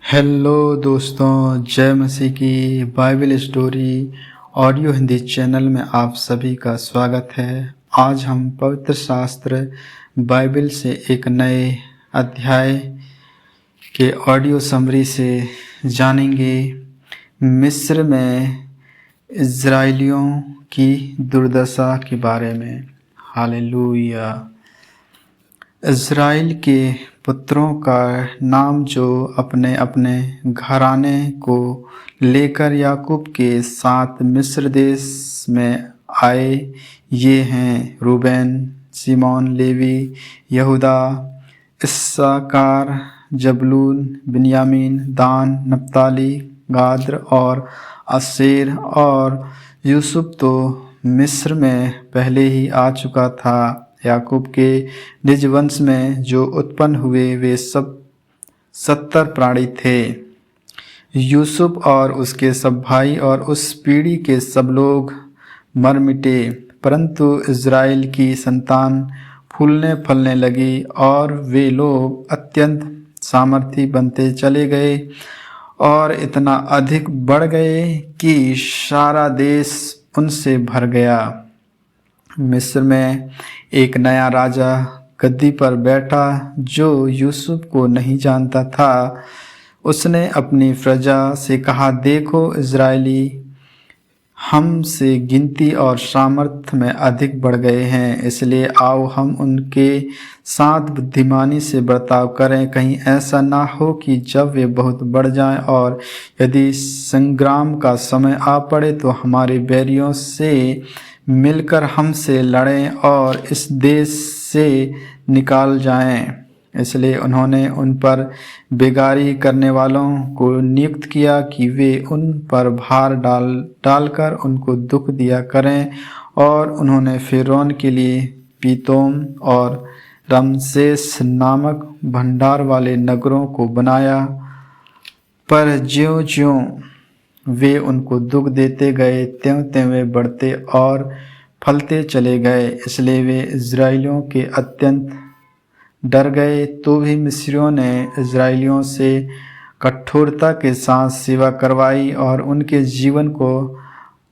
Hello दोस्तों, जय मसीह की Bible story audio Hindi channel में आप सभी का स्वागत है। आज हम पवित्र शास्त्र बाइबल से एक नए अध्याय के ऑडियो समरी से जानेंगे। मिस्र में इज़राइलियों की दुर्दशा के बारे में। हालेलुया। इज़राइल के पुत्रों का नाम जो अपने अपने घराने को लेकर याकूब के साथ मिस्र देश में आए, ये हैं रूबेन, शिमोन, लेवी, यहूदा, इस्साकार, जबूलून, बिन्यामीन, दान, नप्ताली, गाद और आशेर। और यूसुफ तो मिस्र में पहले ही आ चुका था। याकूब के निज वंश में जो उत्पन्न हुए वे सब 70 प्राणी थे। यूसुफ और उसके सब भाई और उस पीढ़ी के सब लोग मर मिटे, परंतु इज़राइल की संतान फूलने फलने लगी और वे लोग अत्यंत सामर्थी बनते चले गए और इतना अधिक बढ़ गए कि सारा देश उनसे भर गया। मिस्र में एक नया राजा गद्दी पर बैठा जो यूसुफ को नहीं जानता था। उसने अपनी प्रजा से कहा, देखो, इज़राइली हमसे गिनती और सामर्थ्य में अधिक बढ़ गए हैं, इसलिए आओ हम उनके साथ बुद्धिमानी से बर्ताव करें। कहीं ऐसा ना हो कि जब वे बहुत बढ़ जाएं और यदि संग्राम का समय आ पड़े तो हमारे बैरियों से मिलकर हमसे लड़ें और इस देश से निकाल जाएं। इसलिए उन्होंने उन पर बेगारी करने वालों को नियुक्त किया कि वे उन पर भार डालकर उनको दुख दिया करें। और उन्होंने फ़िरौन के लिए पीतोम और रमसेस नामक भंडार वाले नगरों को बनाया, पर ज्यों-ज्यों वे उनको दुख देते गए त्यों-त्यों वे बढ़ते और फलते चले गए। इसलिए वे इज़राइलियों के अत्यंत डर गए। तो भी मिस्रियों ने इज़राइलियों से कठोरता के साथ सेवा करवाई और उनके जीवन को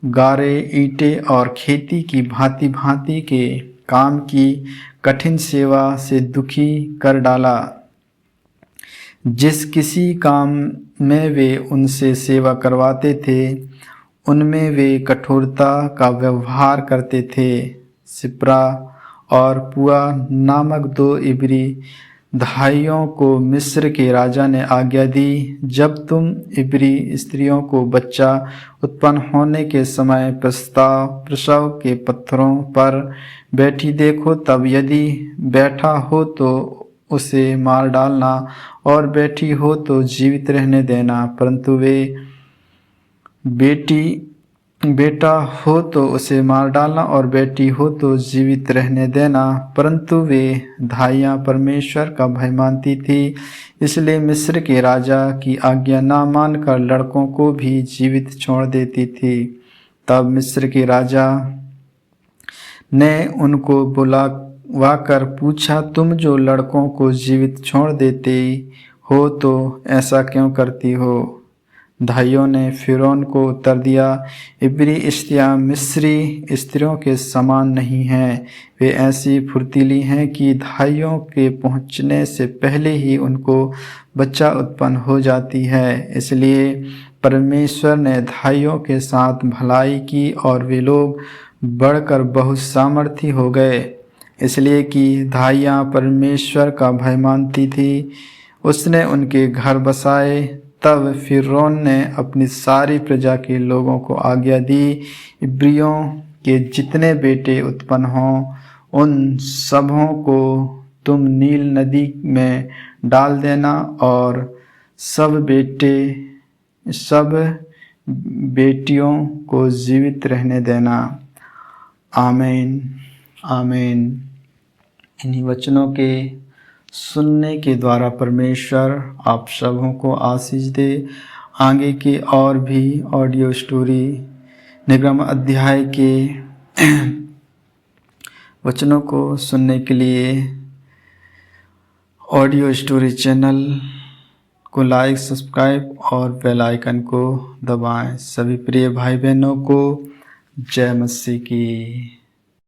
गारे, ईंटें और खेती की भांति भांति के काम की कठिन सेवा से दुखी कर डाला। जिस किसी काम में वे उनसे सेवा करवाते थे उनमें वे कठोरता का व्यवहार करते थे। सिप्रा और पुआ नामक 2 इब्री भाइयों को मिस्र के राजा ने आज्ञा दी, जब तुम इब्री स्त्रियों को बच्चा उत्पन्न होने के समय प्रसव के पत्थरों पर बैठी देखो, तब यदि बैठा हो तो उसे मार डालना और बैठी हो तो जीवित रहने देना, परंतु वे बेटा हो तो उसे मार डालना और बेटी हो तो जीवित रहने देना। परंतु वे धाइयाँ परमेश्वर का भय मानती थी, इसलिए मिस्र के राजा की आज्ञा ना मानकर लड़कों को भी जीवित छोड़ देती थी। तब मिस्र के राजा ने उनको बुलवाकर पूछा, तुम जो लड़कों को जीवित छोड़ देते हो तो ऐसा क्यों करती हो? धाइयों ने फ़िरौन को उत्तर दिया, इब्री स्त्रियाँ मिस्री स्त्रियों के समान नहीं हैं। वे ऐसी फुर्तीली हैं कि धाइयों के पहुँचने से पहले ही उनको बच्चा उत्पन्न हो जाती है। इसलिए परमेश्वर ने धाइयों के साथ भलाई की और वे लोग बढ़कर बहुत सामर्थी हो गए, इसलिए कि धाइयाँ परमेश्वर का भय मानती थी। उसने उनके घर बसाए। तब फ़िरौन ने अपनी सारी प्रजा के लोगों को आज्ञा दी, इब्रियों के जितने बेटे उत्पन्न हों उन सबों को तुम नील नदी में डाल देना और सब बेटियों को जीवित रहने देना। आमीन, आमीन। इन्हीं वचनों के सुनने के द्वारा परमेश्वर आप सबों को आशीष दे। आगे के और भी ऑडियो स्टोरी निगम अध्याय के वचनों को सुनने के लिए ऑडियो स्टोरी चैनल को लाइक, सब्सक्राइब और बेल आइकन को दबाएं। सभी प्रिय भाई बहनों को जय मसीह की।